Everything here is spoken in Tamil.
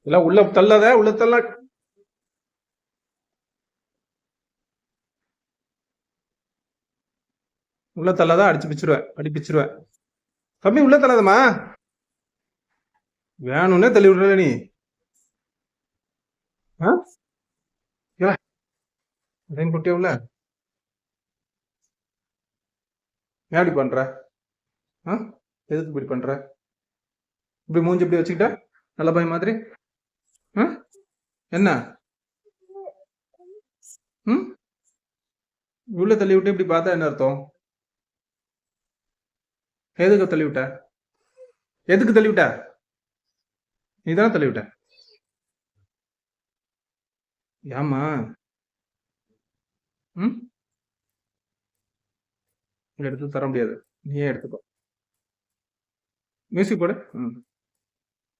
இல்ல உள்ள தள்ளாத, உள்ள தள்ள. உள்ள தள்ளாத, அடிச்சு பிச்சிருவேன், அடி பிச்சிருவேன். தம்பி உள்ள தள்ளாதம்மா. வேணும்னே தள்ளி விடுற நீ. ஆ? ஏ, அதையும் போட்டியா உள்ள? ஏன் இப்படி பண்ற? ஆ? எதுக்கு இப்படி பண்ற? இப்படி மூஞ்சி இப்படி வச்சுக்கிட்ட நல்ல பையன் மாதிரி. ஆ? என்ன? ம்? உள்ள தள்ளி விட்டு இப்படி பார்த்தா என்ன அர்த்தம்? எதுக்கு தள்ளி விட்ட? எதுக்கு தள்ளி விட்ட? நீ தானே தள்ளி விட்ட. ஏம்மா? ம்? எடுத்து தர முடியாது. நீயே எடுத்துக்கோ. மியூசிக் போடு. ம்.